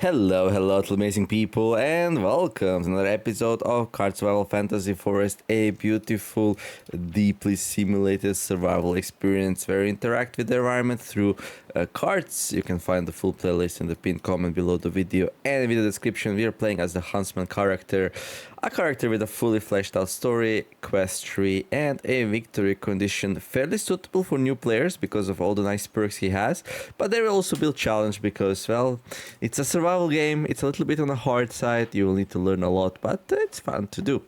Hello to amazing people, and welcome to another episode of Card Survival Fantasy Forest, a beautiful, deeply simulated survival experience where you interact with the environment through cards. You can find the full playlist in the pinned comment below the video and in the description. We are playing as the Huntsman character, a character with a fully fleshed out story, quest tree, and a victory condition fairly suitable for new players because of all the nice perks he has, but there will also be a challenge because, well, it's a survival game. It's a little bit on the hard side. You will need to learn a lot, but it's fun to do.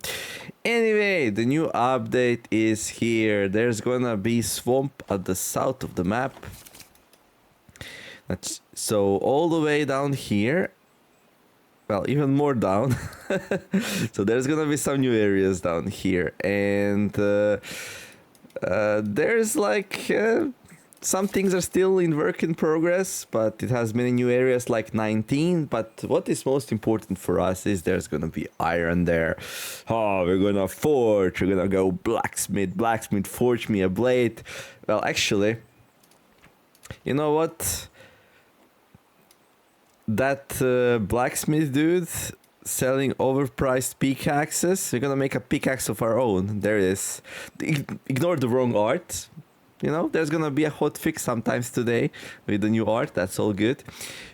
Anyway, the new update is here. There's gonna be swamp at the south of the map. So all the way down here, well, even more down. So there's gonna be some new areas down here, and there's like some things are still in work in progress, but it has many new areas, like 19. But what is most important for us is there's gonna be iron there. Oh, we're gonna forge. We're gonna go blacksmith, forge me a blade. Well, actually, you know what? That blacksmith dude selling overpriced pickaxes. We're gonna make a pickaxe of our own. There it is. Ignore the wrong art. You know, there's gonna be a hot fix sometimes today with the new art. That's all good.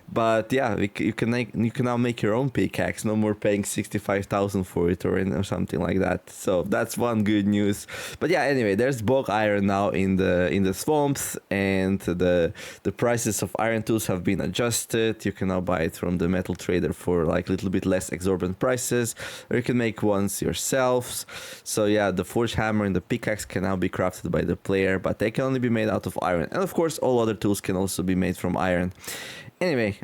But yeah, you can now make your own pickaxe. No more paying 65,000 for it or something like that. So that's one good news. But yeah, anyway, there's bog iron now in the swamps, and the prices of iron tools have been adjusted. You can now buy it from the metal trader for like a little bit less exorbitant prices, or you can make ones yourselves. So yeah, the forged hammer and the pickaxe can now be crafted by the player, but they can only be made out of iron. And of course, all other tools can also be made from iron. Anyway,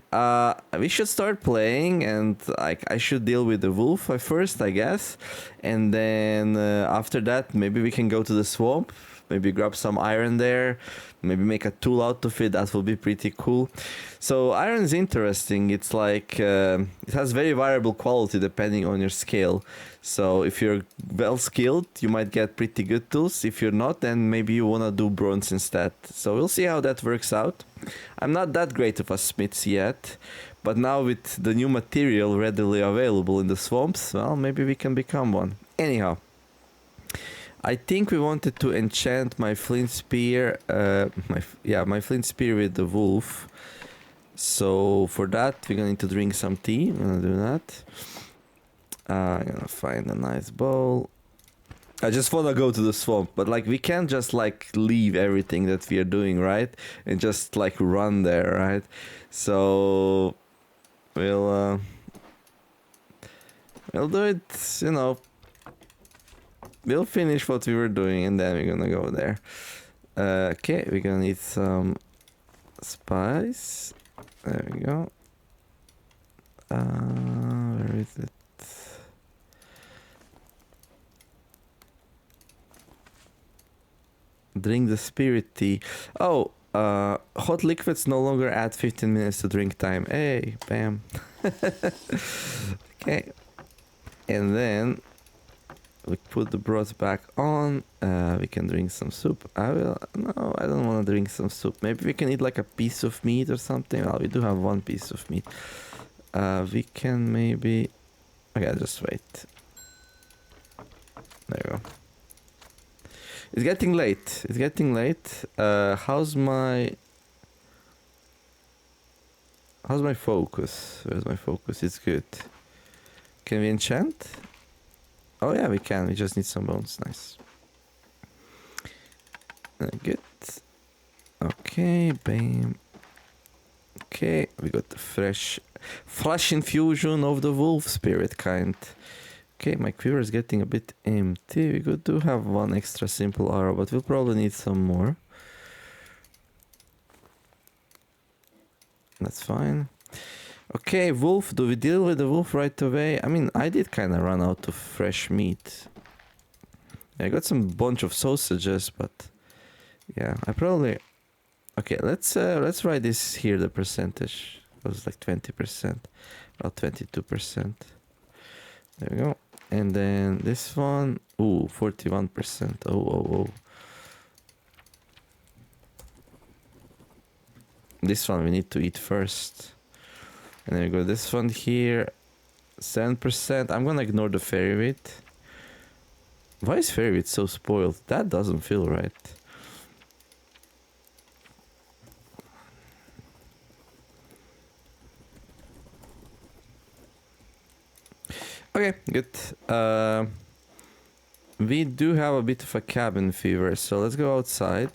we should start playing, and I should deal with the wolf first, I guess, and then after that maybe we can go to the swamp, maybe grab some iron there, maybe make a tool out of it. That will be pretty cool. So iron is interesting. It's like it has very variable quality depending on your skill. So if you're well skilled, you might get pretty good tools. If you're not, then maybe you want to do bronze instead. So we'll see how that works out. I'm not that great of a smith yet, but now with the new material readily available in the swamps, well, maybe we can become one. Anyhow, I think we wanted to enchant my flint spear, my flint spear with the wolf. So for that, we're gonna need to drink some tea. I'm gonna do that. I'm gonna find a nice bowl. I just wanna go to the swamp, but like we can't just like leave everything that we are doing, right? And just like run there, right? So we'll do it, you know. We'll finish what we were doing and then we're gonna go there. Okay, we're gonna need some spice. There we go. Where is it? Drink the spirit tea. Oh, hot liquids no longer add 15 minutes to drink time. Hey, bam. Okay. And then we put the broth back on. We can drink some soup. No, I don't want to drink some soup. Maybe we can eat like a piece of meat or something. Well, we do have one piece of meat. We can maybe... Okay, just wait. There you go. It's getting late. It's getting late. How's my focus? Where's my focus? It's good. Can we enchant? Oh yeah, we can. We just need some bones. Nice. Good. Okay, bam. Okay, we got the fresh infusion of the wolf spirit kind. Okay, my quiver is getting a bit empty. We do have one extra simple arrow, but we'll probably need some more. That's fine. Okay, wolf. Do we deal with the wolf right away? I mean, I did kind of run out of fresh meat. I got some bunch of sausages, but yeah, I probably... Okay, let's write this here. The percentage was like 20%, about 22%. There we go. And then this one, ooh, 41%. Oh. This one we need to eat first. And then we go this one here. 7%. I'm gonna ignore the fairy wheat. Why is fairy wheat so spoiled? That doesn't feel right. Okay, good. We do have a bit of a cabin fever, so let's go outside.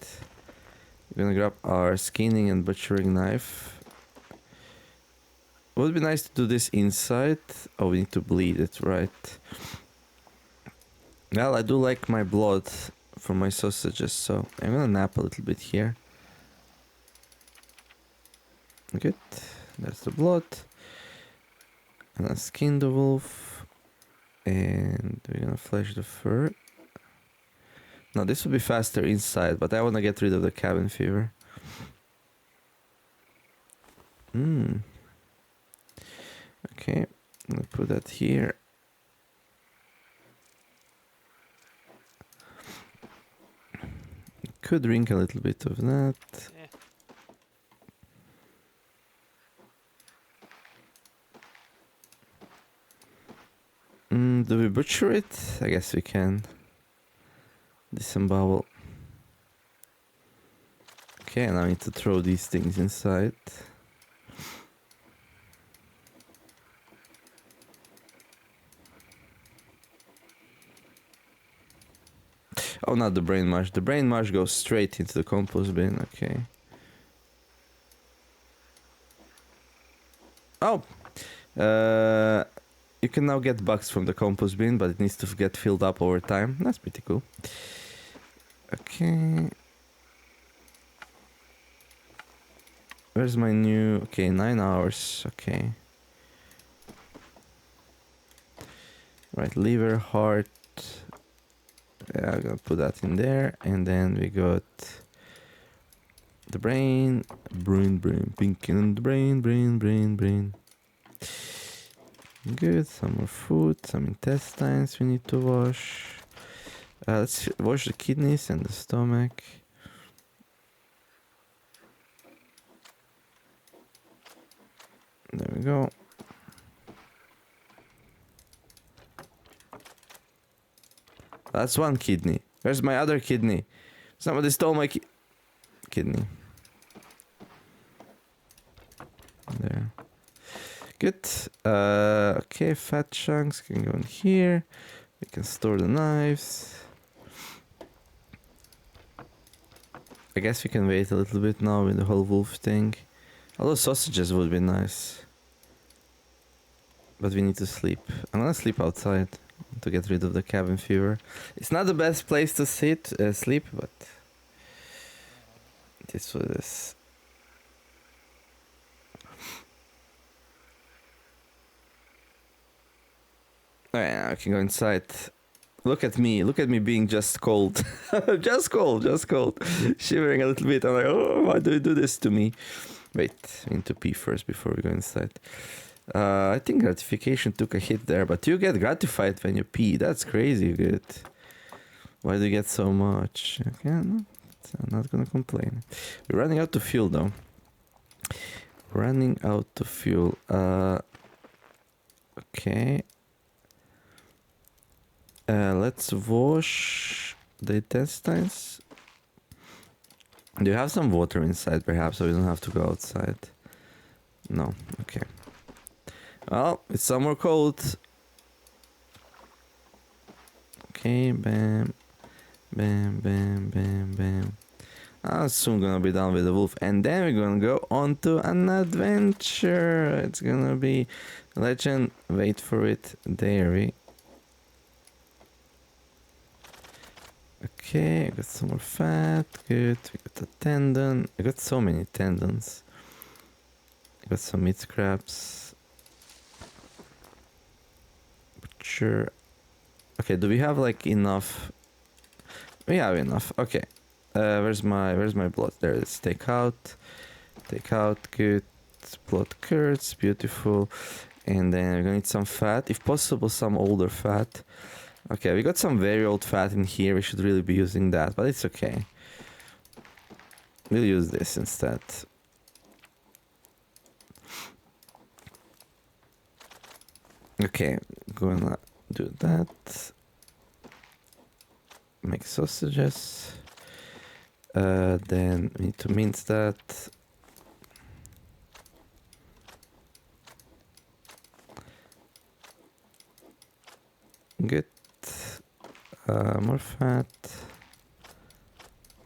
We're gonna grab our skinning and butchering knife. It would be nice to do this inside. Oh, we need to bleed it, right? Well, I do like my blood from my sausages, so I'm gonna nap a little bit here. Good. That's the blood. I'm gonna skin the wolf. And we're gonna flesh the fur. Now this would be faster inside, but I wanna get rid of the cabin fever. Okay, I'm gonna put that here. Could drink a little bit of that. Do we butcher it? I guess we can. Disembowel. Okay, now I need to throw these things inside. Oh, not the brain mash. The brain mash goes straight into the compost bin. Okay. Oh! You can now get bugs from the compost bin, but it needs to get filled up over time. That's pretty cool. Okay. Where's my new... Okay, 9 hours. Okay. Right, liver, heart. Yeah, I'm gonna put that in there. And then we got... the brain. Brain. Pink in the brain. Good, some more food, some intestines we need to wash. Let's wash the kidneys and the stomach. There we go. That's one kidney. Where's my other kidney? Somebody stole my kidney. There. Good. Okay, fat chunks can go in here. We can store the knives. I guess we can wait a little bit now with the whole wolf thing. Although sausages would be nice. But we need to sleep. I'm gonna sleep outside to get rid of the cabin fever. It's not the best place to sleep, but it is what it is. Alright, now I can go inside. Look at me being just cold. just cold. Shivering a little bit. I'm like, oh, why do you do this to me? Wait, we need to pee first before we go inside. I think gratification took a hit there, but you get gratified when you pee. That's crazy good. Why do you get so much? Okay, no, I'm not gonna complain. We're running out of fuel though. Running out of fuel. Okay. Let's wash the intestines. Do you have some water inside perhaps so we don't have to go outside? No, okay. Well, it's somewhere cold. Okay, bam. I'm soon gonna be done with the wolf, and then we're gonna go on to an adventure. It's gonna be legend. Wait for it. Dairy. Okay, I got some more fat. Good. We got a tendon. I got so many tendons. I got some meat scraps. Butcher. Okay, do we have like enough? We have enough. Okay. Where's my blood? There it is. Take out. Good. Blood curds. Beautiful. And then we're gonna need some fat. If possible, some older fat. Okay, we got some very old fat in here. We should really be using that, but it's okay. We'll use this instead. Okay, gonna do that. Make sausages. Then we need to mince that. Good. More fat.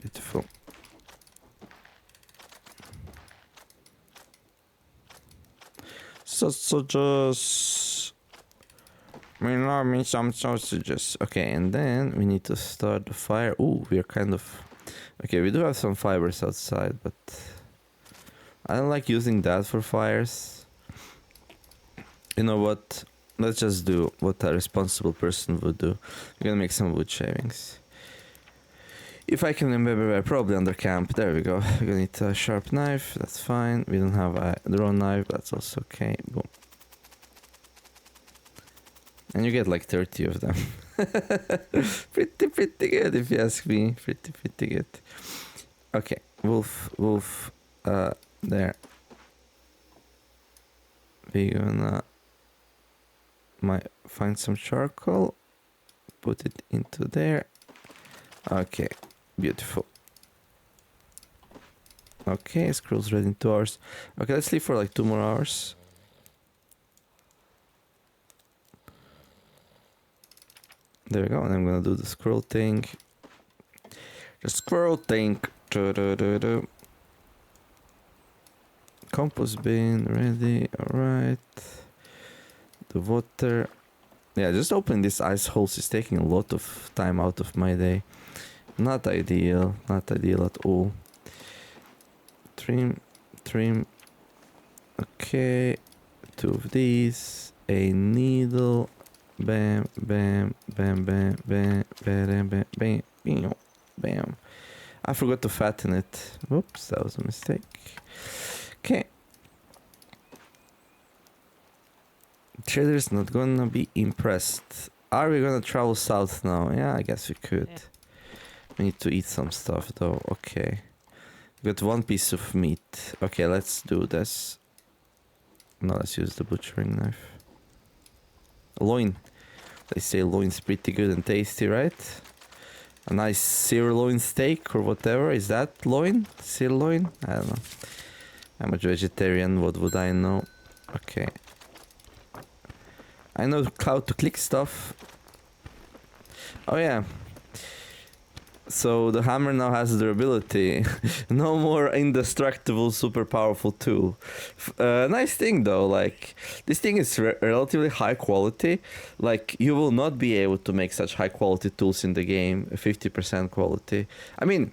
Beautiful. Sausages. We love me some sausages. Okay, and then we need to start the fire. Ooh, we're kind of... Okay, we do have some fibers outside, but... I don't like using that for fires. You know what? Let's just do what a responsible person would do. We're gonna make some wood shavings. If I can remember, we're probably under camp. There we go. We're gonna need a sharp knife. That's fine. We don't have a drawn knife. That's also okay. Boom. And you get like 30 of them. Pretty good if you ask me. Pretty good. Okay. Wolf. There. We're gonna... Might find some charcoal. Put it into there. Okay. Beautiful. Okay, scroll's ready in 2 hours. Okay, let's leave for like 2 more hours. There we go, and I'm gonna do the scroll thing. The scroll thing. Compost bin ready. Alright. The water. Yeah, just opening these ice holes is taking a lot of time out of my day. Not ideal. Not ideal at all. Trim. Okay. 2 of these. A needle. Bam. I forgot to fatten it. Whoops, that was a mistake. Okay. Trader's not gonna be impressed. Are we gonna travel south now? Yeah, I guess we could. Yeah. We need to eat some stuff though. Okay. We got 1 piece of meat. Okay, let's do this. No, let's use the butchering knife. Loin. They say loin's pretty good and tasty, right? A nice sirloin steak or whatever. Is that loin? Sirloin? I don't know. I'm a vegetarian. What would I know? Okay. I know how to click stuff. Oh yeah. So the hammer now has durability. No more indestructible, super powerful tool. Nice thing though, like this thing is relatively high quality. Like you will not be able to make such high quality tools in the game, 50% quality. I mean,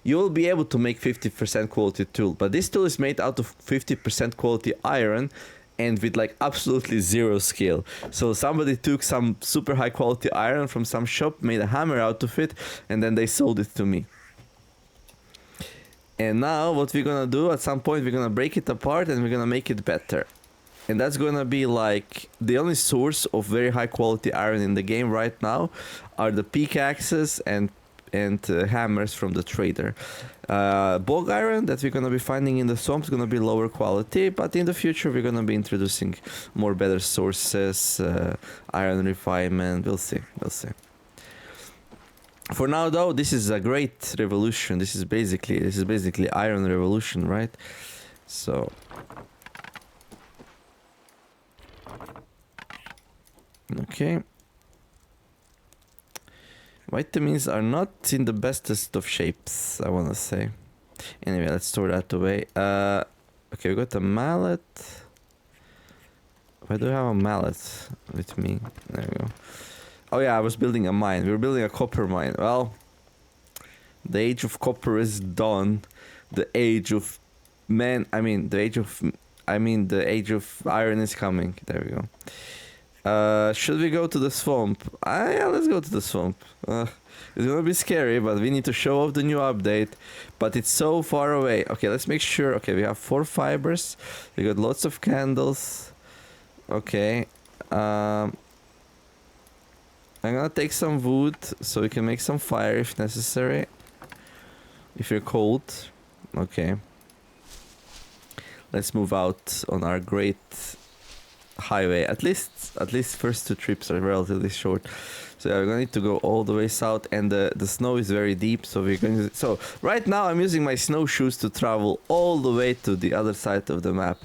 you will be able to make 50% quality tool, but this tool is made out of 50% quality iron and with like absolutely 0 skill. So somebody took some super high quality iron from some shop, made a hammer out of it, and then they sold it to me. And now what we're gonna do, at some point we're gonna break it apart and we're gonna make it better. And that's gonna be like the only source of very high quality iron in the game right now are the pickaxes and hammers from the trader. Bog iron that we're gonna be finding in the swamp is gonna be lower quality, but in the future we're gonna be introducing more better sources, iron refinement. We'll see. For now though, this is a great revolution. This is basically iron revolution, right? So okay. Vitamins are not in the bestest of shapes, I wanna say. Anyway, let's store that away. Okay, we got a mallet. Why do I have a mallet with me? There we go. Oh yeah, I was building a mine. We were building a copper mine. Well, the age of copper is done. The age of the age of iron is coming. There we go. Should we go to the swamp? Yeah, let's go to the swamp. It's gonna be scary, but we need to show off the new update. But it's so far away. Okay, let's make sure. Okay, we have 4 fibers. We got lots of candles. Okay. I'm gonna take some wood so we can make some fire if necessary. If you're cold. Okay. Let's move out on our great highway. At least first two trips are relatively short. So yeah, we're gonna need to go all the way south, and the snow is very deep. So we're going to. So right now I'm using my snowshoes to travel all the way to the other side of the map.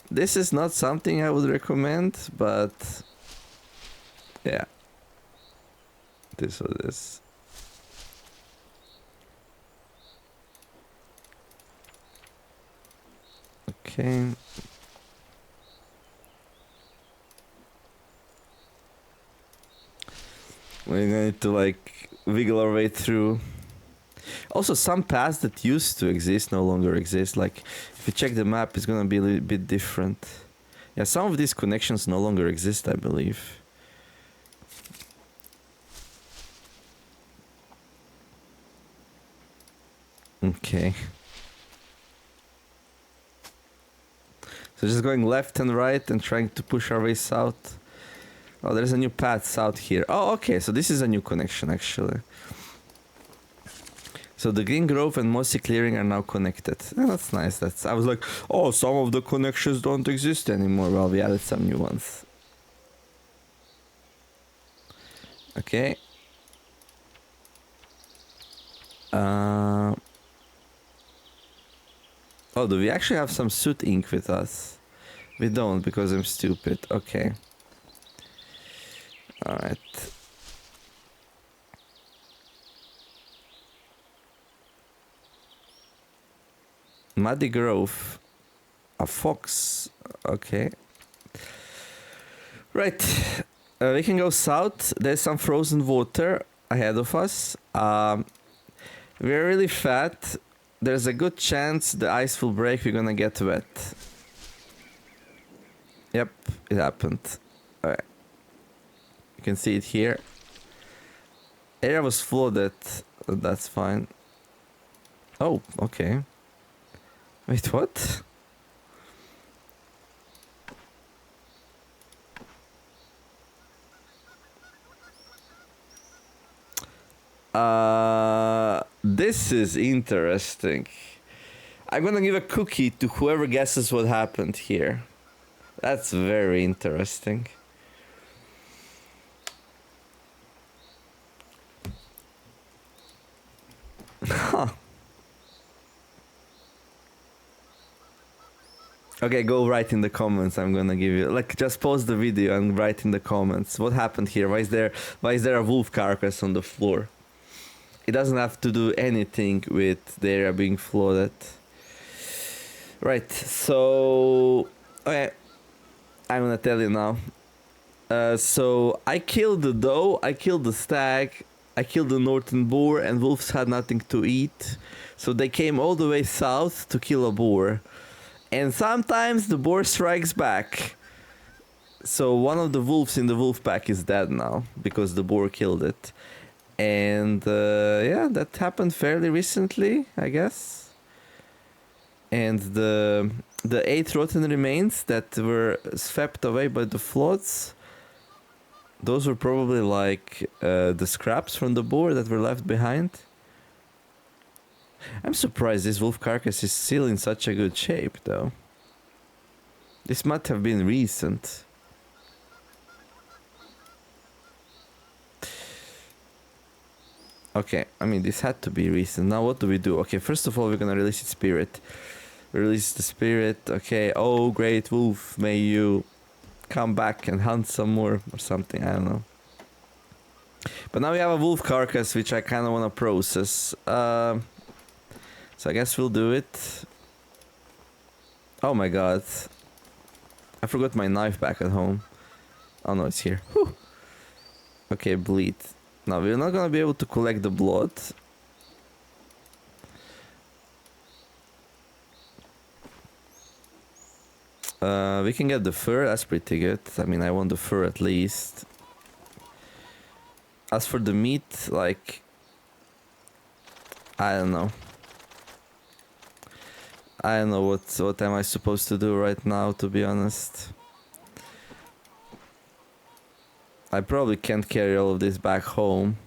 This is not something I would recommend, but yeah, this was this. Okay. We're going to like wiggle our way through. Also, some paths that used to exist no longer exist. Like, if you check the map, it's gonna be a little bit different. Yeah, some of these connections no longer exist, I believe. Okay. So just going left and right and trying to push our way south. Oh, there's a new path south here. Oh, okay, so this is a new connection, actually. So the Green Grove and Mossy Clearing are now connected. Oh, that's nice. I was like, oh, some of the connections don't exist anymore. Well, we added some new ones. Okay. Oh, do we actually have some soot ink with us? We don't, because I'm stupid. Okay. Alright. Muddy Grove. A fox. Okay. Right. We can go south. There's some frozen water ahead of us. We're really fat. There's a good chance the ice will break. We're gonna get wet. Yep, it happened. Alright. You can see it here. Area was flooded. That's fine. Oh, okay. Wait, what? This is interesting. I'm gonna give a cookie to whoever guesses what happened here. That's very interesting. Huh. Okay, go write in the comments. I'm gonna give you, like, just pause the video and write in the comments what happened here. Why is there a wolf carcass on the floor? It doesn't have to do anything with the area being flooded. Right, so okay, I'm gonna tell you now. So I killed the doe, I killed the stag, I killed the northern boar, and wolves had nothing to eat. So they came all the way south to kill a boar. And sometimes the boar strikes back. So one of the wolves in the wolf pack is dead now because the boar killed it. And yeah, that happened fairly recently, I guess. And the 8 rotten remains that were swept away by the floods, those were probably like the scraps from the boar that were left behind. I'm surprised this wolf carcass is still in such a good shape, though. This might have been recent. Okay, I mean, this had to be recent. Now what do we do? Okay, first of all, we're gonna release its spirit. Release the spirit. Okay, oh, great wolf, may you come back and hunt some more or something, I don't know. But now we have a wolf carcass, which I kind of want to process. So I guess we'll do it. Oh my god. I forgot my knife back at home. Oh no, it's here. Whew. Okay, bleed. Now we're not gonna be able to collect the blood. We can get the fur, that's pretty good. I mean, I want the fur at least. As for the meat, like, I don't know. I don't know what am I supposed to do right now, to be honest. I probably can't carry all of this back home.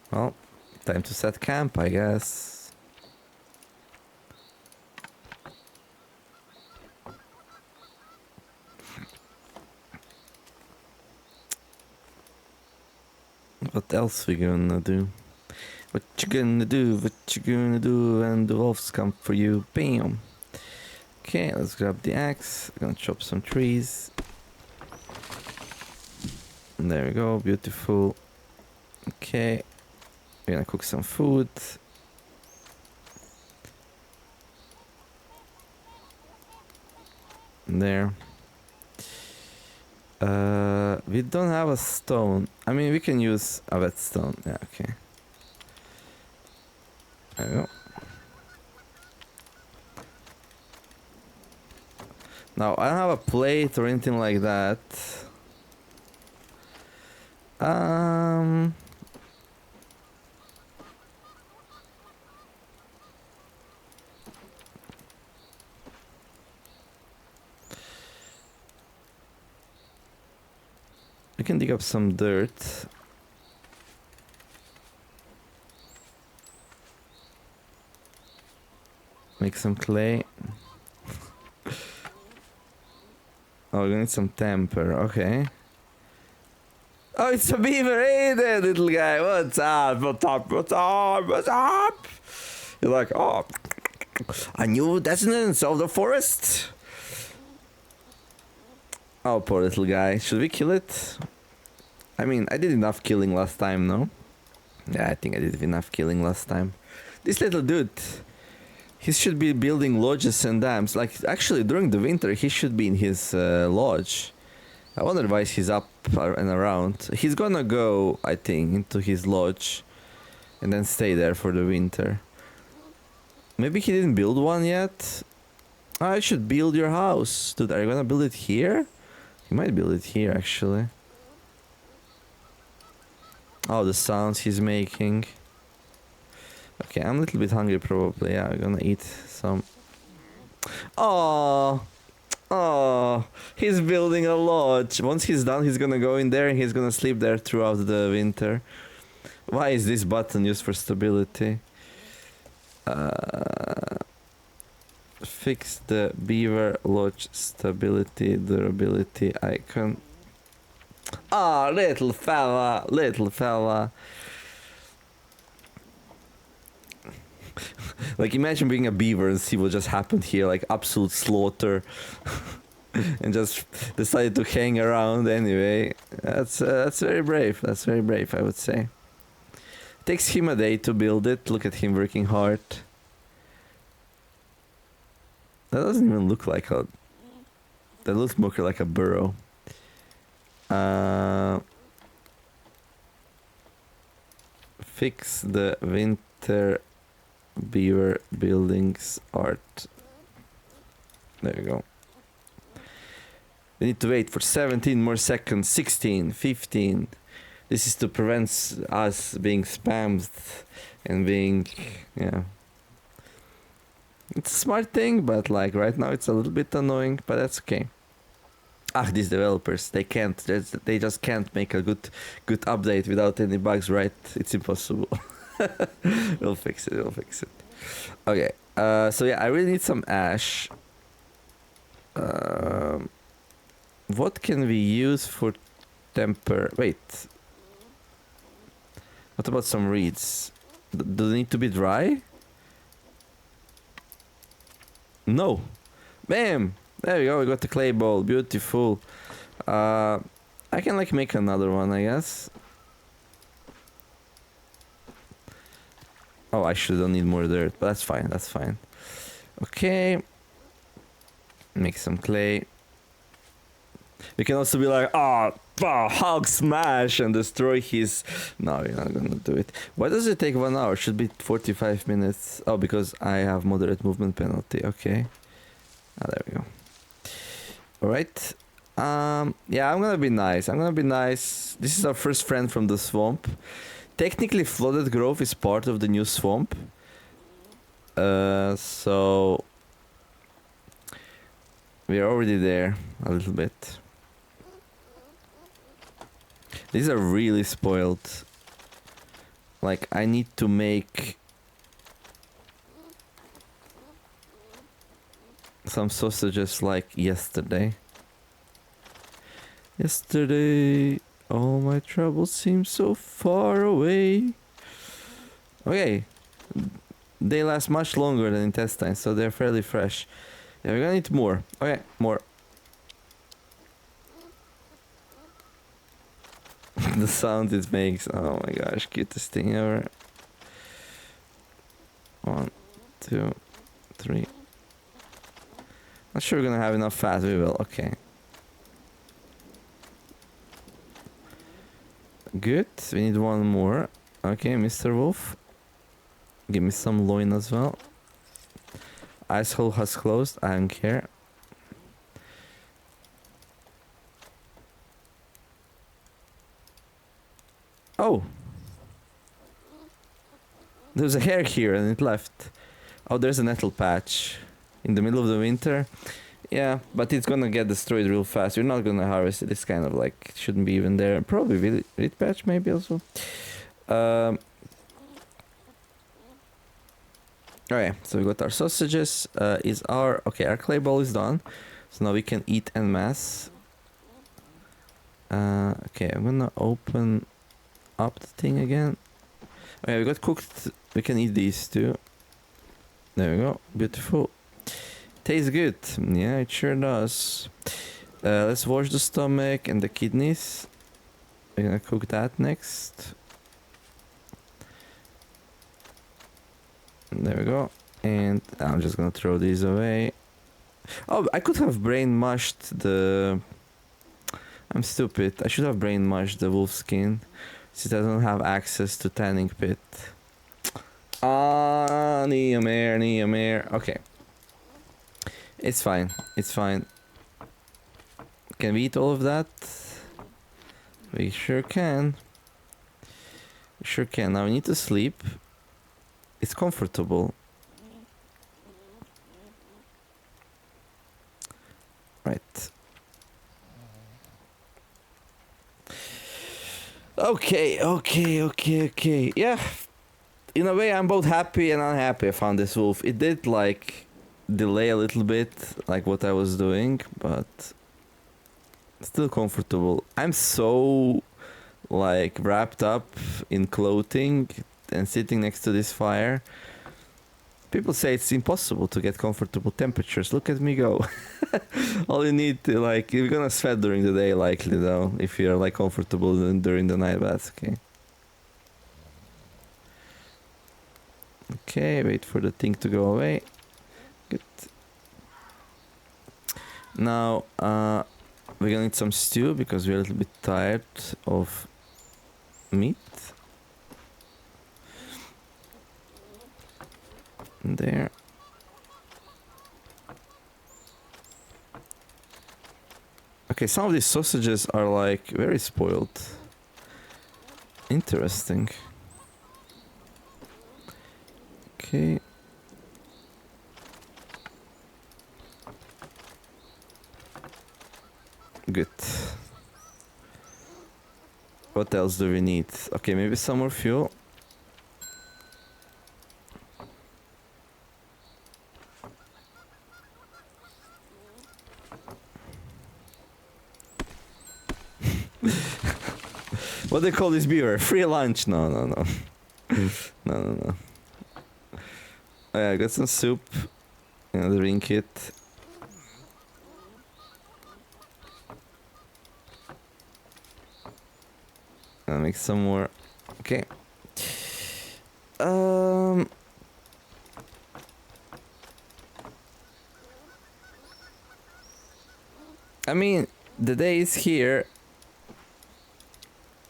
Well, time to set camp, I guess. What else we gonna do? What you gonna do? What you gonna do when the wolves come for you? Bam! Okay, let's grab the axe. We're gonna chop some trees. There we go, beautiful. Okay, we're gonna cook some food. There. We don't have a stone. I mean, we can use a whetstone. Yeah, okay. There we go. Now, I don't have a plate or anything like that. We can dig up some dirt. Make some clay. Oh, we need some temper. Okay. Oh, it's a beaver. Hey there, little guy. What's up? What's up? What's up? What's up? You're like, oh, a new descendants of the forest. Oh, poor little guy. Should we kill it? I mean, I did enough killing last time, no? Yeah, I think I did enough killing last time. This little dude, he should be building lodges and dams. Like, actually, during the winter, he should be in his lodge. I wonder why he's up and around. He's gonna go, I think, into his lodge and then stay there for the winter. Maybe he didn't build one yet? I should build your house. Dude, are you gonna build it here? He might build it here, actually. Oh, the sounds he's making. Okay, I'm a little bit hungry probably. Yeah, I'm gonna eat some. Oh, oh, he's building a lodge. Once he's done, he's gonna go in there and he's gonna sleep there throughout the winter. Why is this button used for stability? Fix the beaver lodge stability durability icon. Ah, oh, little fella, little fella. Like, imagine being a beaver and see what just happened here, like absolute slaughter. And just decided to hang around anyway. That's very brave. That's very brave, I would say. Takes him a day to build it. Look at him working hard. That doesn't even look like a... That looks more like a burrow. Fix the winter beaver buildings art. There you go. We need to wait for 17 more seconds. 16, 15. This is to prevent us being spammed and being, yeah. It's a smart thing, but like right now it's a little bit annoying, but that's okay. Ah, these developers, they can't, they just can't make a good update without any bugs, right? It's impossible. We'll fix it, we'll fix it. Okay, so yeah, I really need some ash. What can we use for temper? Wait. What about some reeds? Do they need to be dry? No. Bam! There we go, we got the clay bowl. Beautiful. I can like make another one, I guess. Oh, I should don't need more dirt, but that's fine, that's fine. Okay. Make some clay. We can also be like, Hulk smash and destroy his... No, we're not gonna do it. Why does it take 1 hour? Should be 45 minutes. Oh, because I have moderate movement penalty. Okay. Ah, there we go. Alright. Yeah, I'm gonna be nice. I'm gonna be nice. This is our first friend from the swamp. Technically, flooded grove is part of the new swamp. So... we're already there a little bit. These are really spoiled. Like, I need to make some sausages like yesterday. All my troubles seem so far away. Okay. They last much longer than intestines, so they're fairly fresh. Yeah, we're gonna need more. Okay, more. The sound it makes. Oh my gosh, cutest thing ever. 1, 2, 3. Not sure we're gonna have enough fat. We will. Okay. Good. We need one more. Okay, Mr. Wolf. Give me some loin as well. Ice hole has closed. I don't care. Oh! There's a hair here and it left. Oh, there's a nettle patch. In the middle of the winter. Yeah, but it's gonna get destroyed real fast. You're not gonna harvest it. It's kind of like, shouldn't be even there. Probably wheat patch maybe also. Okay, so we got our sausages. Our clay ball is done. So now we can eat en masse. Okay, I'm gonna open up the thing again. Okay, we got cooked. We can eat these too. There we go. Beautiful. Tastes good. Yeah, it sure does. Let's wash the stomach and the kidneys. We're gonna cook that next. There we go. And I'm just gonna throw these away. Oh, I could have brain mushed the... I'm stupid. I should have brain mushed the wolf skin. Since I don't have access to tanning pit. Ah, Niamere. Okay. It's fine. It's fine. Can we eat all of that? We sure can. We sure can. Now we need to sleep. It's comfortable. Right. Okay. Yeah. In a way, I'm both happy and unhappy I found this wolf. It did, like, delay a little bit, like what I was doing, but still comfortable. I'm so, like, wrapped up in clothing and sitting next to this fire. People say it's impossible to get comfortable temperatures. Look at me go. All you need to, like, you're gonna sweat during the day likely though, if you're like comfortable during the night, but that's okay. Okay, wait for the thing to go away. Good. Now, we're gonna need some stew because we're a little bit tired of meat. There. Okay, some of these sausages are like very spoiled. Interesting. Okay. Good. What else do we need? Okay, maybe some more fuel. What do they call this beaver? Free lunch? No. No. Oh, yeah, I got some soup. Drink it. I'll make some more. Okay. I mean, the day is here.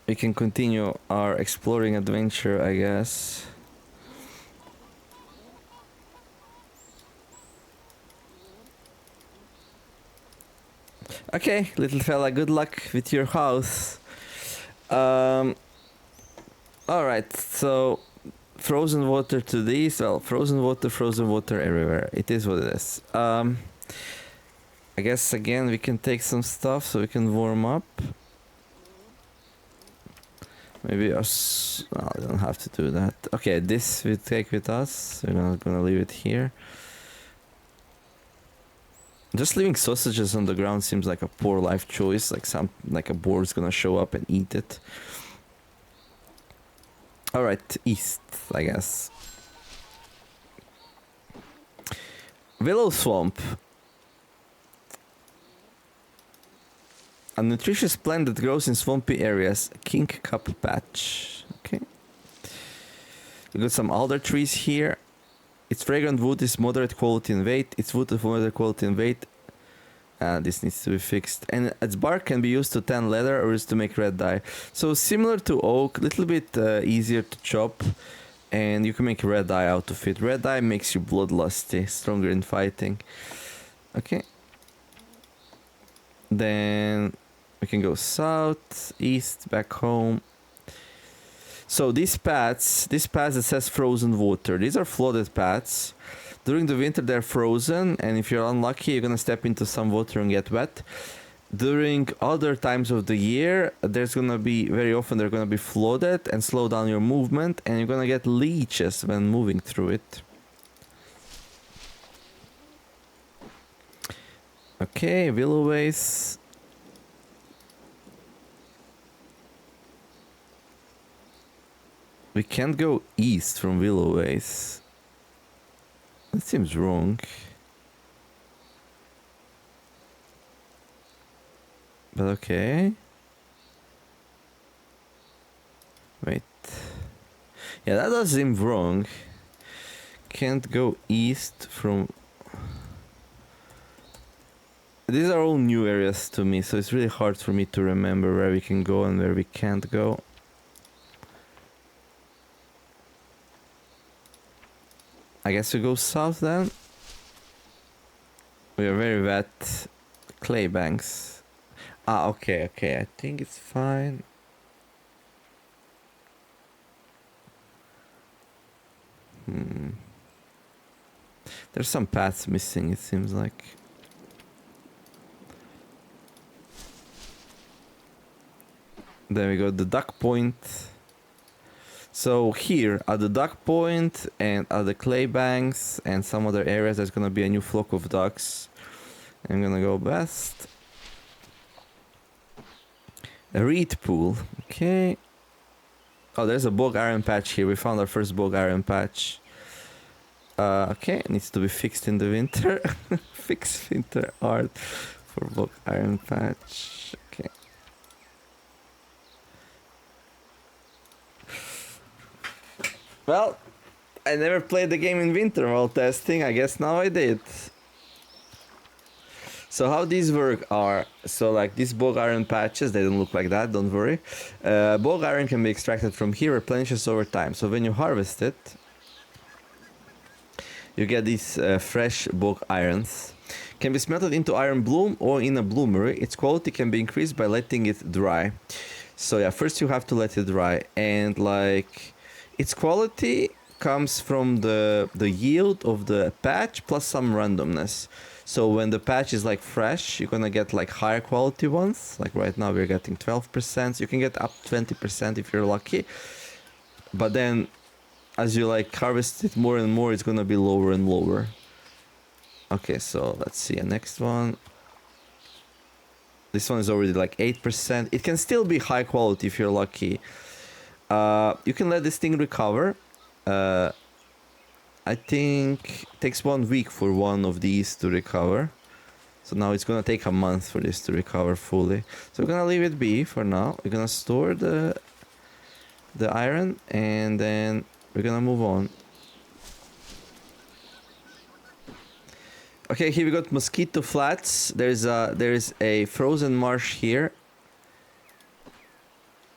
We can continue our exploring adventure, I guess. Okay, little fella, good luck with your house. Alright, so frozen water to these. Well, frozen water everywhere. It is what it is. I guess again we can take some stuff so we can warm up. Maybe us. Well, we don't have to do that. Okay, this we take with us. We're not gonna leave it here. Just leaving sausages on the ground seems like a poor life choice. Like a boar's gonna show up and eat it. All right, east, I guess. Willow swamp. A nutritious plant that grows in swampy areas. King cup patch. Okay. We got some alder trees here. Its fragrant wood is moderate quality and weight. Its wood is moderate quality and weight. This needs to be fixed. And its bark can be used to tan leather or used to make red dye. So similar to oak, a little bit easier to chop. And you can make red dye out of it. Red dye makes you bloodlusty, stronger in fighting. Okay. Then we can go south, east, back home. So these paths that says frozen water, these are flooded paths. During the winter they're frozen, and if you're unlucky you're gonna step into some water and get wet. During other times of the year, there's gonna be, very often they're gonna be flooded and slow down your movement, and you're gonna get leeches when moving through it. Okay, Willowways. We can't go east from Willowways. That seems wrong. But okay. Wait. Yeah, that does seem wrong. Can't go east from... These are all new areas to me, so it's really hard for me to remember where we can go and where we can't go. I guess we go south then. We are very wet. Clay banks. Ah, okay, I think it's fine. There's some paths missing, it seems like. Then we got the duck point. So here at the duck point and at the clay banks and some other areas, there's gonna be a new flock of ducks. I'm gonna go west. A reed pool, okay. Oh, there's a bog iron patch here. We found our first bog iron patch. Okay, it needs to be fixed in the winter. Fix winter art for bog iron patch. Okay. Well, I never played the game in winter while testing. I guess now I did. So how these work are, so like these bog iron patches, they don't look like that, don't worry. Bog iron can be extracted from here, replenishes over time. So when you harvest it, you get these fresh bog irons. Can be smelted into iron bloom or in a bloomery. Its quality can be increased by letting it dry. So yeah, first you have to let it dry, and like its quality comes from the yield of the patch plus some randomness. So when the patch is like fresh, you're gonna get like higher quality ones. Like right now we're getting 12%. So you can get up 20% if you're lucky. But then as you like harvest it more and more, it's gonna be lower and lower. Okay, so let's see a next one. This one is already like 8%. It can still be high quality if you're lucky. You can let this thing recover. I think it takes 1 week for one of these to recover. So now it's gonna take a month for this to recover fully. So we're gonna leave it be for now. We're gonna store the iron, and then we're gonna move on. Okay, here we got mosquito flats. There's a frozen marsh here.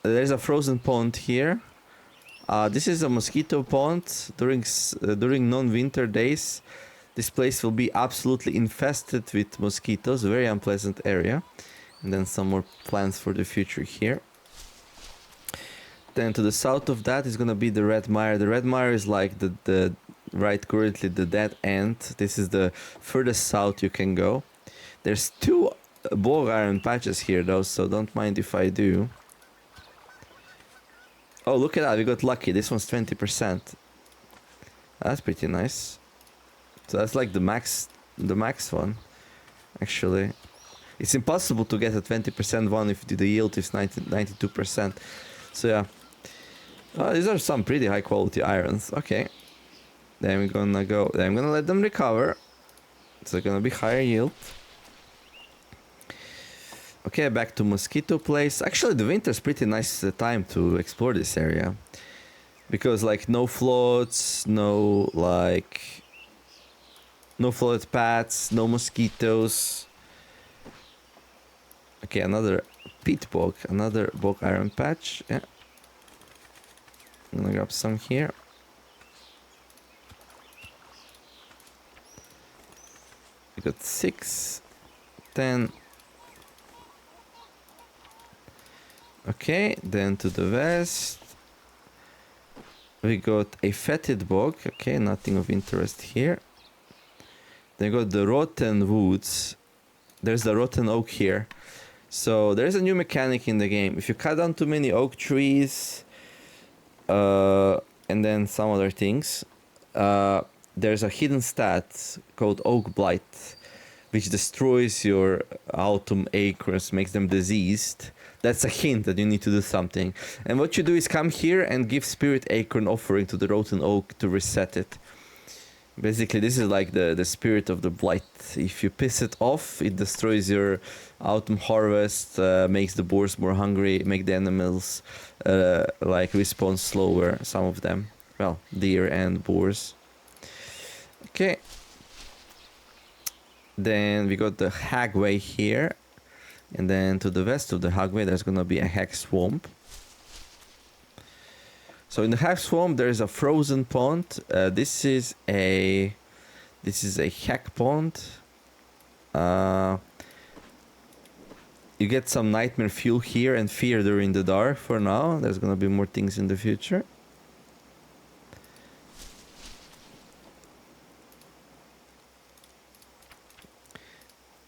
There's a frozen pond here. This is a mosquito pond. During non-winter days, this place will be absolutely infested with mosquitoes. A very unpleasant area. And then some more plans for the future here. Then to the south of that is gonna be the red mire. The red mire is like the right currently the dead end. This is the furthest south you can go. There's 2 bog iron patches here though, so don't mind if I do. Oh, look at that, we got lucky. This one's 20%. That's pretty nice. So that's like the max one. actually. It's impossible to get a 20% one if the yield is 92%. So yeah. These are some pretty high quality irons. Okay. Then we're gonna go. Then I'm gonna let them recover. So gonna be higher yield. Okay, back to Mosquito Place. Actually, the winter's pretty nice time to explore this area. Because like no floats, no float paths, no mosquitoes. Okay, another peat bog, another bog iron patch. Yeah. I'm gonna grab some here. We got 6, 10. Okay, then to the west. We got a fetid bog. Okay, nothing of interest here. Then we got the rotten woods. There's the rotten oak here. So there's a new mechanic in the game. If you cut down too many oak trees, and then some other things, there's a hidden stat called Oak Blight, which destroys your autumn acres, makes them diseased. That's a hint that you need to do something. And what you do is come here and give Spirit Acorn offering to the rotten oak to reset it. Basically, this is like the spirit of the blight. If you piss it off, it destroys your autumn harvest, makes the boars more hungry, make the animals like respawn slower, some of them. Well, deer and boars. Okay. Then we got the Hagway here. And then to the west of the Hagway, there's gonna be a Hag Swamp. So in the Hag Swamp, there is a frozen pond. This is a Hag pond. You get some nightmare fuel here and fear during the dark for now. There's gonna be more things in the future.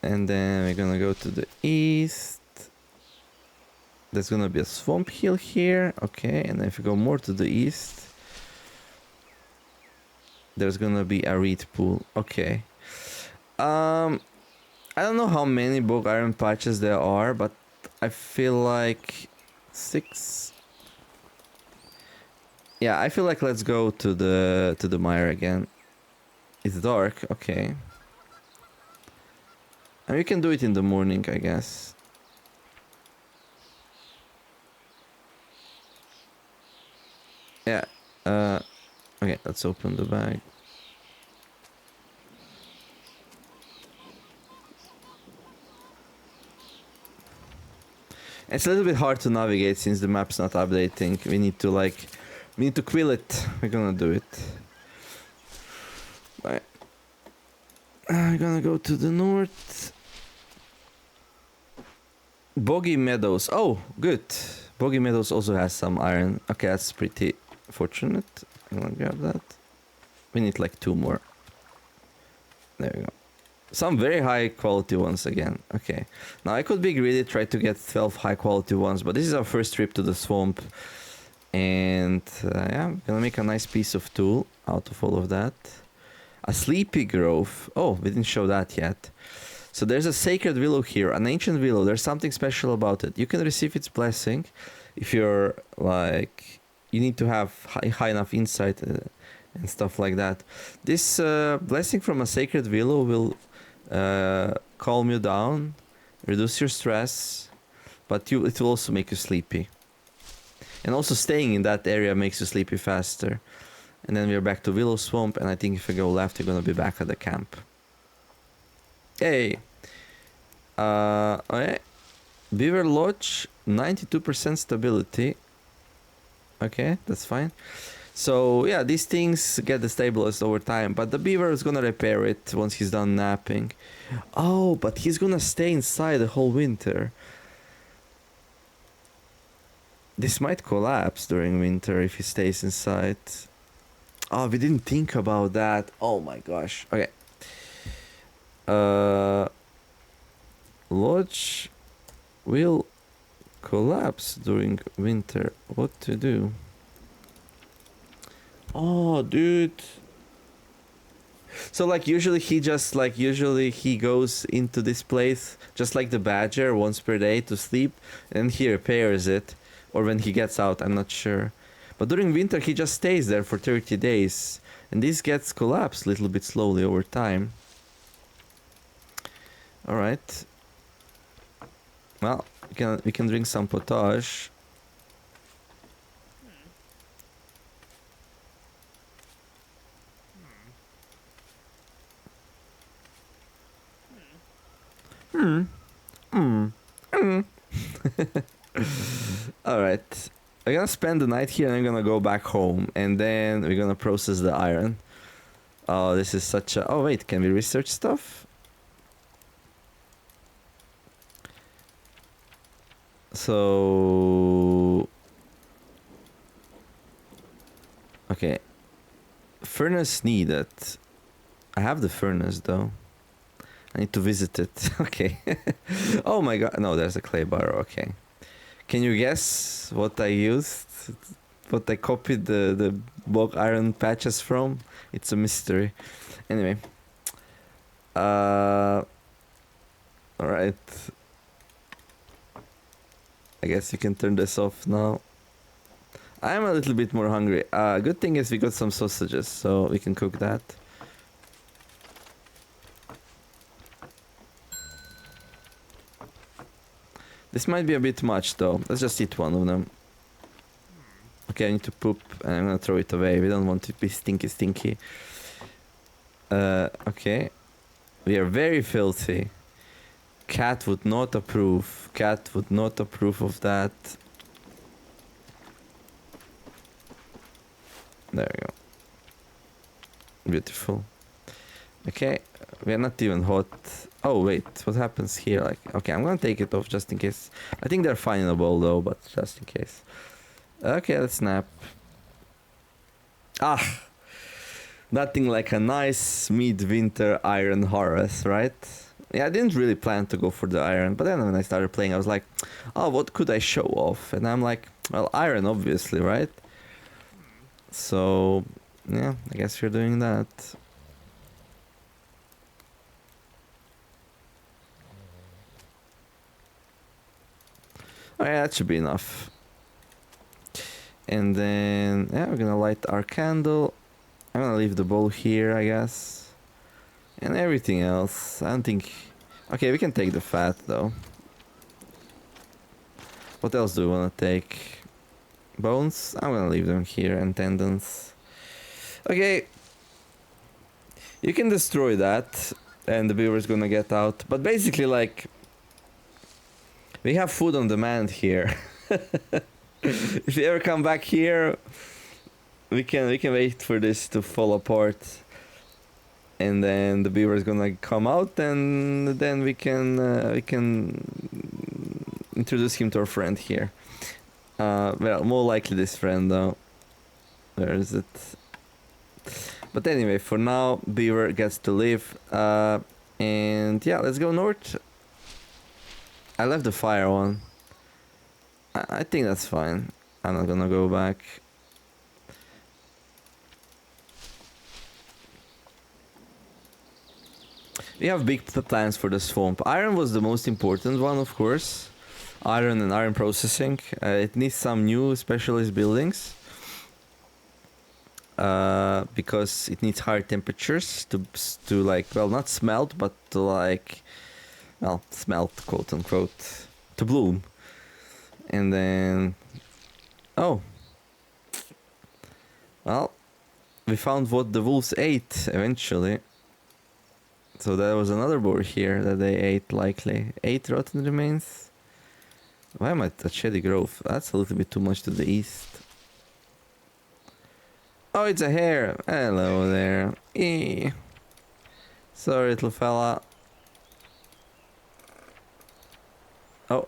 And then we're gonna go to the east. There's gonna be a swamp hill here. Okay, and if you go more to the east, there's gonna be a reed pool. Okay. I don't know how many bog iron patches there are, but I feel like 6. Yeah, I feel like let's go to the mire again. It's dark. Okay. And we can do it in the morning, I guess. Yeah. Okay, let's open the bag. It's a little bit hard to navigate since the map's not updating. We need to quill it. We're gonna do it. Right. I'm gonna go to the north. Boggy Meadows. Oh, good. Boggy Meadows also has some iron. Okay, that's pretty fortunate. I'm gonna grab that. We need like 2 more. There we go. Some very high quality ones again. Okay. Now I could be greedy, try to get 12 high quality ones, but this is our first trip to the swamp. And yeah, I'm gonna make a nice piece of tool out of all of that. A sleepy grove. Oh, we didn't show that yet. So there's a sacred willow here, an ancient willow. There's something special about it. You can receive its blessing if you're like, you need to have high enough insight and stuff like that. This blessing from a sacred willow will calm you down, reduce your stress, but it will also make you sleepy. And also staying in that area makes you sleepy faster. And then we're back to Willow Swamp, and I think if we go left, we're gonna be back at the camp. Hey! Okay. Beaver Lodge, 92% stability. Okay, that's fine. So yeah, these things get destabilized over time, but the beaver is gonna repair it once he's done napping. Oh, but he's gonna stay inside the whole winter. This might collapse during winter if he stays inside. Oh, we didn't think about that. Oh my gosh. Okay. Lodge will collapse during winter. What to do? Oh, dude. So like usually he goes into this place just like the badger once per day to sleep, and he repairs it, or when he gets out, I'm not sure. But during winter he just stays there for 30 days, and this gets collapsed a little bit slowly over time. All right. Well, we can drink some potage. Hmm. Hmm. Hmm. All right. I'm gonna spend the night here and I'm gonna go back home, and then we're gonna process the iron. Oh, this is such a... Oh wait, can we research stuff? So... Okay. Furnace needed. I have the furnace though. I need to visit it. Okay. Oh my god. No, there's a clay bar. Okay. Can you guess what I used? What I copied the bog iron patches from? It's a mystery. Anyway. Alright. I guess you can turn this off now. I'm a little bit more hungry. Good thing is we got some sausages, so we can cook that. This might be a bit much though. Let's just eat one of them. Okay, I need to poop and I'm gonna throw it away. We don't want to be stinky. Okay. We are very filthy. Cat would not approve. Cat would not approve of that. There we go. Beautiful. Okay, we are not even hot. Oh wait, what happens here? Like, okay, I'm gonna take it off just in case. I think they're fine in a bowl though, but just in case. Okay, let's snap. Ah, nothing like a nice mid-winter iron harvest, right? Yeah, I didn't really plan to go for the iron, but then when I started playing, I was like, oh, what could I show off? And I'm like, well, iron, obviously, right? So, yeah, I guess you're doing that. Oh yeah, that should be enough. And then, yeah, we're gonna light our candle. I'm gonna leave the bowl here, I guess. And everything else, I don't think... Okay, we can take the fat, though. What else do we wanna take? Bones? I'm gonna leave them here, and tendons. Okay. You can destroy that, and the beaver's gonna get out. But basically, like... We have food on demand here. If you ever come back here, we can wait for this to fall apart, and then the beaver is gonna come out, and then we can introduce him to our friend here. Well, more likely this friend though. Where is it? But anyway, for now, beaver gets to live. And yeah, let's go north. I left the fire on. I think that's fine. I'm not gonna go back. We have big plans for the swamp. Iron was the most important one, of course. Iron and iron processing. It needs some new specialist buildings. Because it needs higher temperatures to like, well, not smelt, but to like, well, smelt, quote unquote, to bloom. And then, oh, well, we found what the wolves ate eventually. So there was another boar here that they ate, likely. 8 rotten remains. Why am I at Shady Grove? That's a little bit too much to the east. Oh, it's a hare. Hello there. Eee. Sorry, little fella. Oh.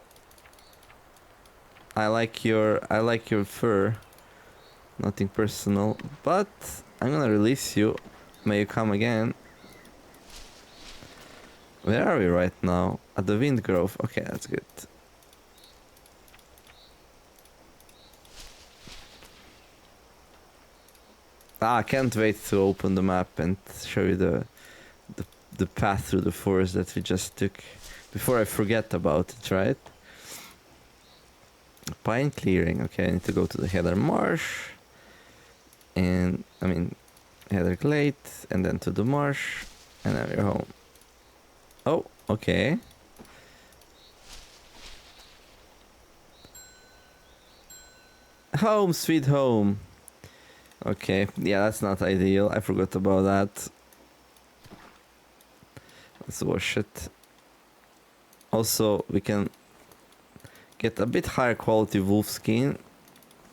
I like your fur. Nothing personal, but I'm gonna release you. May you come again. Where are we right now? At the Wind Grove. Okay, that's good. I can't wait to open the map and show you the, the path through the forest that we just took. Before I forget about it, right? Pine clearing. Okay, I need to go to the Heather Marsh. And, I mean, Heather Glade. And then to the marsh. And then we're home. Oh, okay. Home, sweet home. Okay, yeah, that's not ideal. I forgot about that. Let's wash it. Also, we can get a bit higher quality wolf skin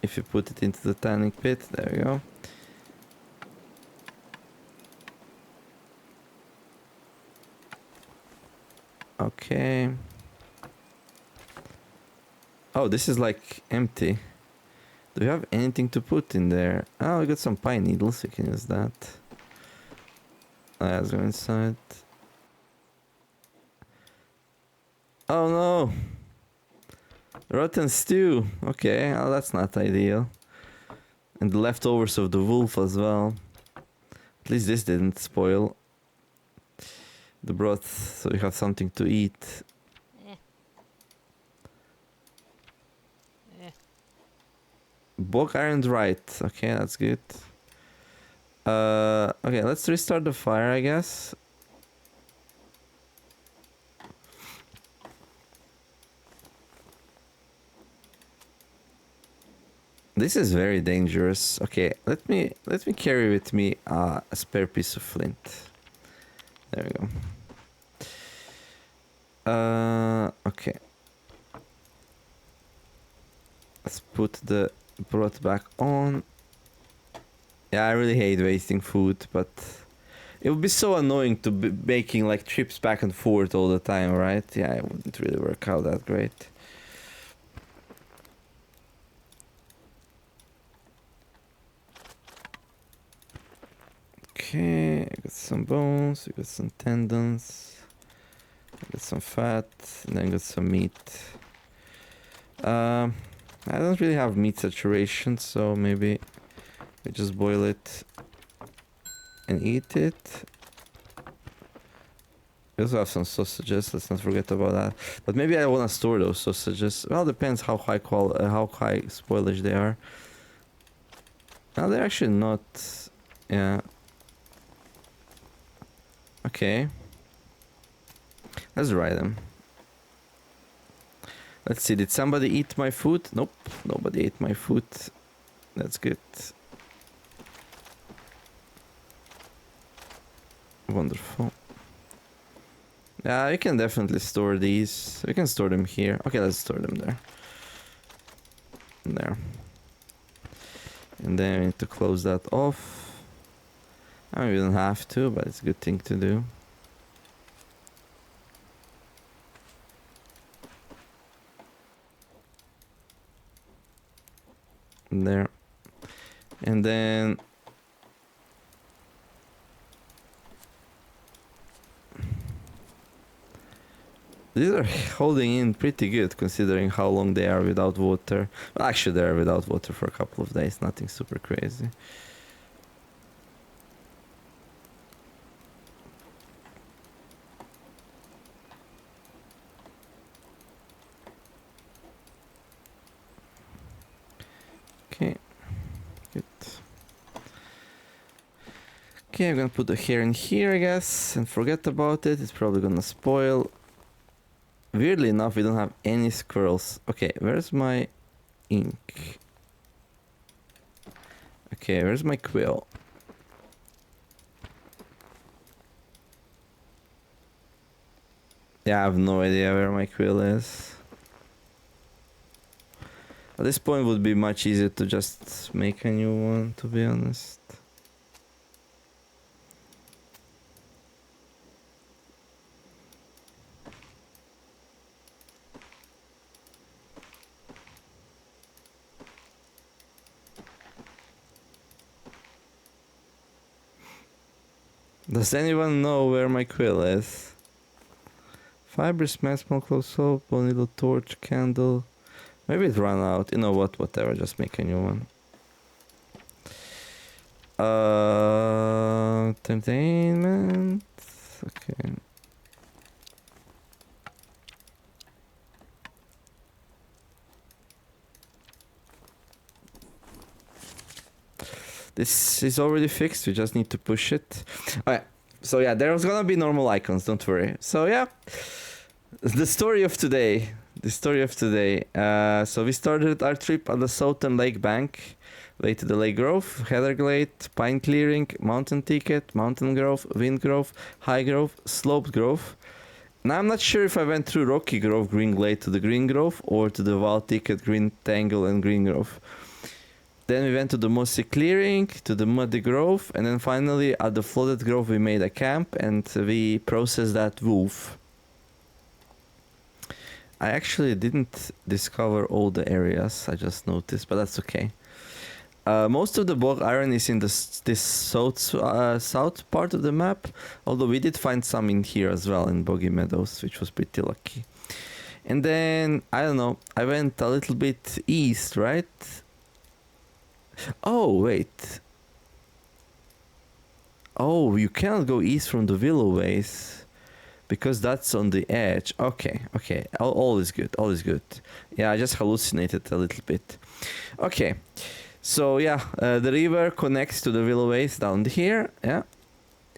if you put it into the tanning pit. There we go. Okay. Oh, this is like empty. Do we have anything to put in there? Oh, we got some pine needles. We can use that. Let's go inside. Oh no! Rotten stew. Okay, oh, that's not ideal. And the leftovers of the wolf as well. At least this didn't spoil the broth, so we have something to eat. Bog iron right. Okay, that's good. Okay, let's restart the fire, I guess. This is very dangerous. Okay, let me carry with me a spare piece of flint. There we go. Okay. Let's put the broth back on. Yeah, I really hate wasting food, but it would be so annoying to be making like trips back and forth all the time, right? Yeah, it wouldn't really work out that great. Okay, I got some bones, we got some tendons, I got some fat, and then got some meat. I don't really have meat saturation, so maybe we just boil it and eat it. We also have some sausages, let's not forget about that. But maybe I want to store those sausages. Well, depends how high spoilage they are. No, they're actually not. Yeah. Okay. Let's dry them. Let's see, did somebody eat my food? Nope, nobody ate my food. That's good. Wonderful. Yeah, we can definitely store these. We can store them here. Okay, let's store them there. There. And then we need to close that off. I mean, we don't have to, but it's a good thing to do. There. And then these are holding in pretty good considering how long they are without water. Well, actually they are without water for a couple of days, nothing super crazy. Okay, good. Okay, I'm gonna put the hair in here, I guess, and forget about it. It's probably gonna spoil. Weirdly enough, we don't have any squirrels. Okay, where's my ink? Okay, where's my quill? Yeah, I have no idea where my quill is. At this point it would be much easier to just make a new one, to be honest. Does anyone know where my quill is? Fibers, mass, small clothes, soap, one little torch, candle. Maybe it ran out. You know what? Whatever. Just make a new one. Entertainment. Okay. This is already fixed. We just need to push it. Alright. So yeah, there's gonna be normal icons. Don't worry. So yeah, the story of today. The story of today. So we started our trip on the southern lake bank. Way to the Lake Grove, Heather Glade, Pine Clearing, Mountain Ticket, Mountain Grove, Wind Grove, High Grove, Sloped Grove. Now I'm not sure if I went through Rocky Grove, Green Glade to the Green Grove or to the Wild Ticket, Green Tangle and Green Grove. Then we went to the Mossy Clearing, to the Muddy Grove, and then finally at the Flooded Grove we made a camp and we processed that wolf. I actually didn't discover all the areas, I just noticed, but that's okay. Most of the bog iron is in this south part of the map, although we did find some in here as well in Boggy Meadows, which was pretty lucky. And then, I don't know, I went a little bit east, right? Oh, wait. Oh, you cannot go east from the Willow Ways because that's on the edge. Okay, okay, all is good, all is good. Yeah, I just hallucinated a little bit. Okay. So yeah, the river connects to the Willow Ways down here, yeah.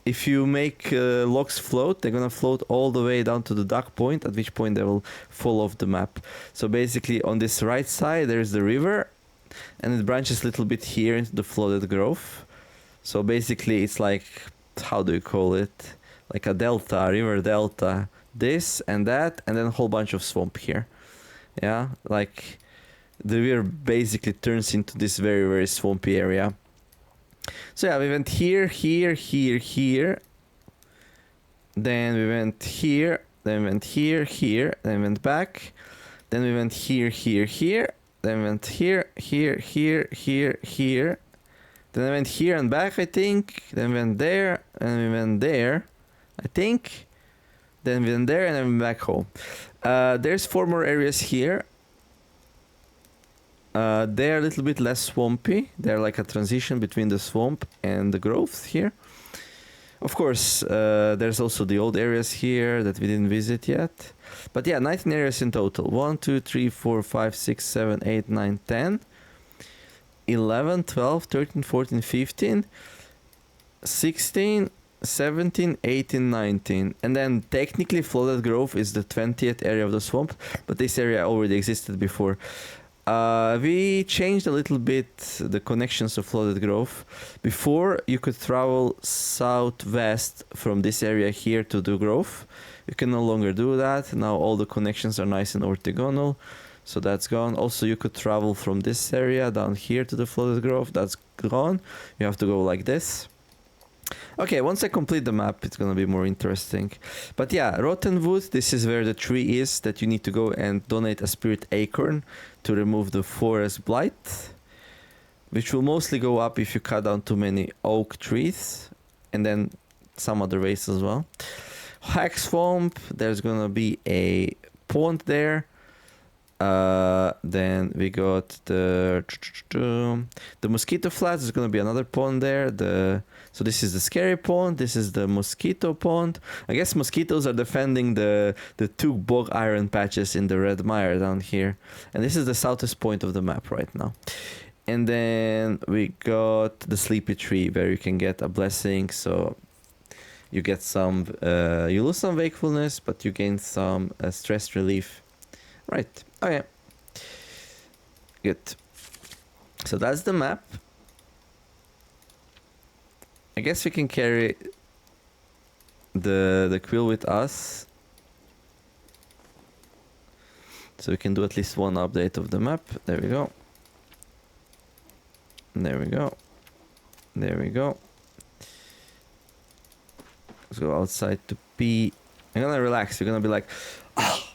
If you make logs float, they're gonna float all the way down to the dock point, at which point they will fall off the map. So basically on this right side there's the river, and it branches a little bit here into the flooded grove. So basically it's like, how do you call it? Like a delta, river delta. This and that, and then a whole bunch of swamp here. Yeah, like the river basically turns into this very, very swampy area. So yeah, we went here, here, here, here. Then we went here, then we went here, here, then we went back. Then we went here, here, here. Then we went here, here, here, here, here. Then I went here and back, I think. Then we went there, and we went there, I think. Then we went there, and then we went back home. There's 4 more areas here. They're a little bit less swampy. They're like a transition between the swamp and the growth here. Of course, there's also the old areas here that we didn't visit yet. But yeah, 19 areas in total. 1, 2, 3, 4, 5, 6, 7, 8, 9, 10, 11, 12, 13, 14, 15, 16, 17, 18, 19. And then technically Flooded Grove is the 20th area of the swamp, but this area already existed before. We changed a little bit the connections of Flooded Grove. Before, you could travel southwest from this area here to the grove. You can no longer do that. Now all the connections are nice and orthogonal, so that's gone. Also, you could travel from this area down here to the Flooded Grove. That's gone. You have to go like this. Okay, once I complete the map, it's gonna be more interesting. But yeah, Rottenwood, this is where the tree is that you need to go and donate a spirit acorn to remove the forest blight, which will mostly go up if you cut down too many oak trees, and then some other ways as well. Hack Swamp, there's gonna be a pond there. Then we got the Mosquito Flats. There's gonna be another pond there. So this is the Scary Pond. This is the Mosquito Pond. I guess mosquitoes are defending the 2 bog iron patches in the Red Mire down here. And this is the southest point of the map right now. And then we got the Sleepy Tree, where you can get a blessing. So you get some, you lose some wakefulness, but you gain some stress relief. Right. Okay. Good. So that's the map. I guess we can carry the quill with us. So we can do at least one update of the map. There we go. There we go. There we go. Let's go outside to pee. I'm gonna relax. You're gonna be like, oh,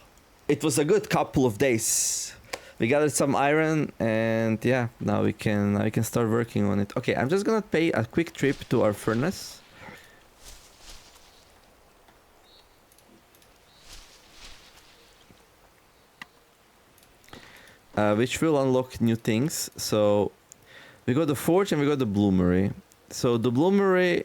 it was a good couple of days. We gathered some iron, and yeah, now we can start working on it. Okay, I'm just gonna pay a quick trip to our furnace. Which will unlock new things. So we got the forge and we got the bloomery. So the bloomery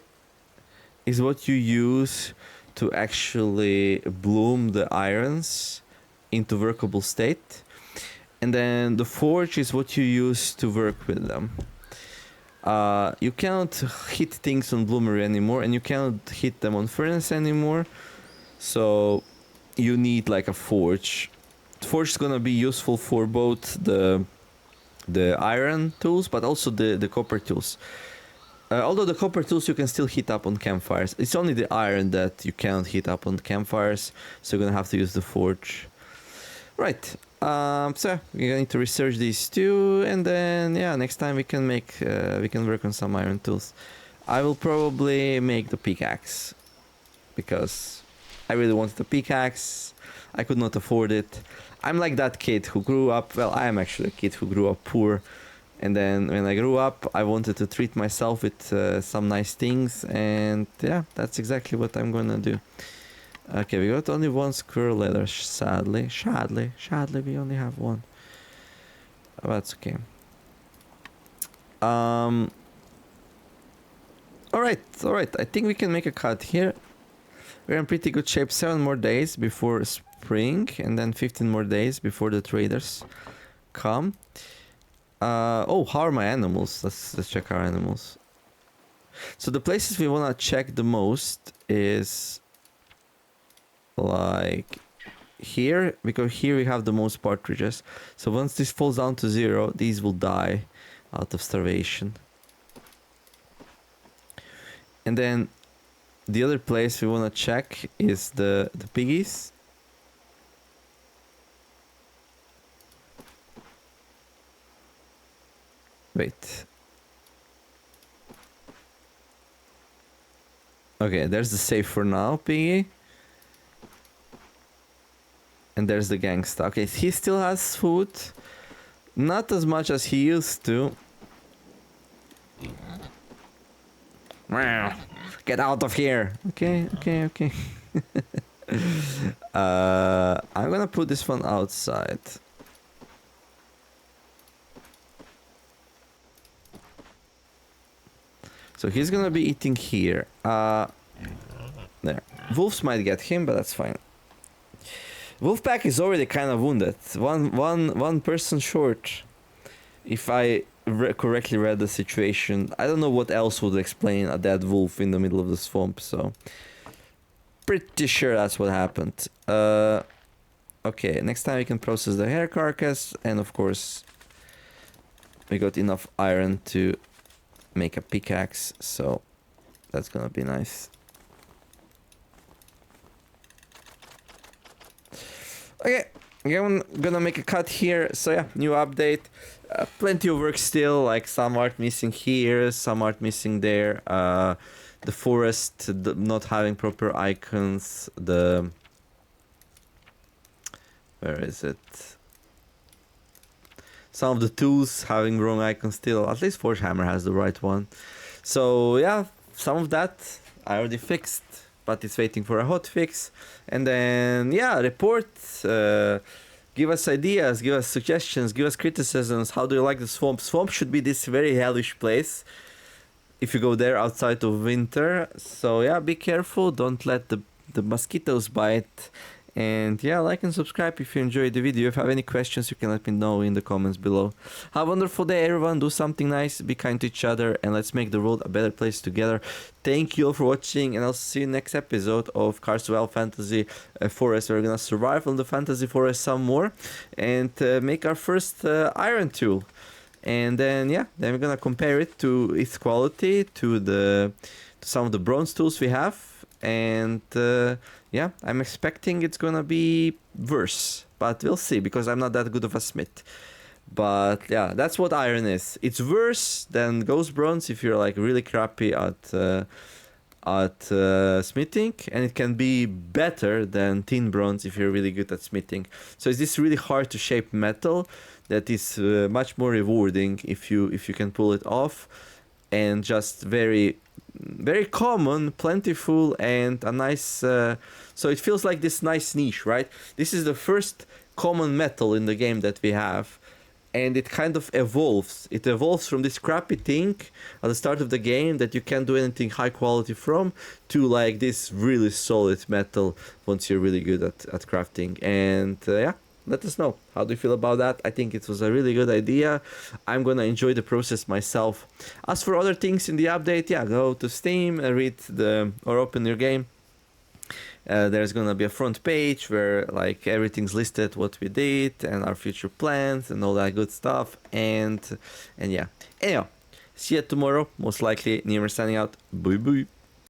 is what you use to actually bloom the irons into workable state. And then the forge is what you use to work with them. You cannot hit things on bloomery anymore, and you cannot hit them on furnace anymore. So you need like a forge. The forge is gonna be useful for both the iron tools, but also the copper tools. Although the copper tools you can still heat up on campfires. It's only the iron that you can't heat up on campfires, so you're gonna have to use the forge. Right. So we're going to research these two, and then yeah, next time we can work on some iron tools. I will probably make the pickaxe because I really wanted the pickaxe. I could not afford it. I'm like that kid who grew up. Well, I am actually a kid who grew up poor, and then when I grew up, I wanted to treat myself with some nice things, and yeah, that's exactly what I'm gonna do. Okay, we got only one squirrel leather, sadly, we only have one. Oh, that's okay. Alright, I think we can make a cut here. We're in pretty good shape. 7 more days before spring, and then 15 more days before the traders come. Oh, how are my animals? Let's check our animals. So the places we wanna check the most is like here, because here we have the most partridges. So once this falls down to 0, these will die out of starvation. And then the other place we want to check is the piggies. Wait. Okay, there's the safe for now, piggy. And there's the gangsta. Okay, he still has food. Not as much as he used to. Get out of here. Okay. I'm gonna put this one outside. So he's gonna be eating here. There. Wolves might get him, but that's fine. Wolfpack is already kind of wounded. One person short. If I correctly read the situation, I don't know what else would explain a dead wolf in the middle of the swamp. So pretty sure that's what happened. Okay, next time we can process the hare carcass, and of course we got enough iron to make a pickaxe, so that's gonna be nice. Okay, I'm gonna make a cut here. So yeah, new update. Plenty of work still, like some art missing here, some art missing there. The forest not having proper icons. Where is it? Some of the tools having wrong icons still. At least Forge Hammer has the right one. So yeah, some of that I already fixed, but it's waiting for a hotfix. And then yeah, report, give us ideas, give us suggestions, give us criticisms. How do you like the swamp? Swamp should be this very hellish place if you go there outside of winter. So yeah, be careful, don't let the mosquitoes bite. And yeah, like and subscribe if you enjoyed the video. If you have any questions, you can let me know in the comments below. Have a wonderful day, everyone. Do something nice, be kind to each other, and let's make the world a better place together. Thank you all for watching, and I'll see you next episode of Carswell Fantasy Forest. We're gonna survive on the Fantasy Forest some more and make our first iron tool. And then yeah, then we're gonna compare it to its quality to some of the bronze tools we have. And yeah, I'm expecting it's gonna be worse, but we'll see, because I'm not that good of a smith. But yeah, that's what iron is. It's worse than ghost bronze if you're like really crappy at smithing, and it can be better than tin bronze if you're really good at smithing. So it's this really hard to shape metal that is much more rewarding if you can pull it off, and just very common, plentiful, and a nice so it feels like this nice niche, right? This is the first common metal in the game that we have, and it kind of evolves. It evolves from this crappy thing at the start of the game that you can't do anything high quality from, to like this really solid metal once you're really good at crafting. And yeah, let us know, how do you feel about that? I think it was a really good idea. I'm gonna enjoy the process myself. As for other things in the update, yeah, go to Steam and read or open your game. There's gonna be a front page where like everything's listed, what we did and our future plans and all that good stuff. And yeah, anyhow, see you tomorrow, most likely. Niemer signing out. Bye bye.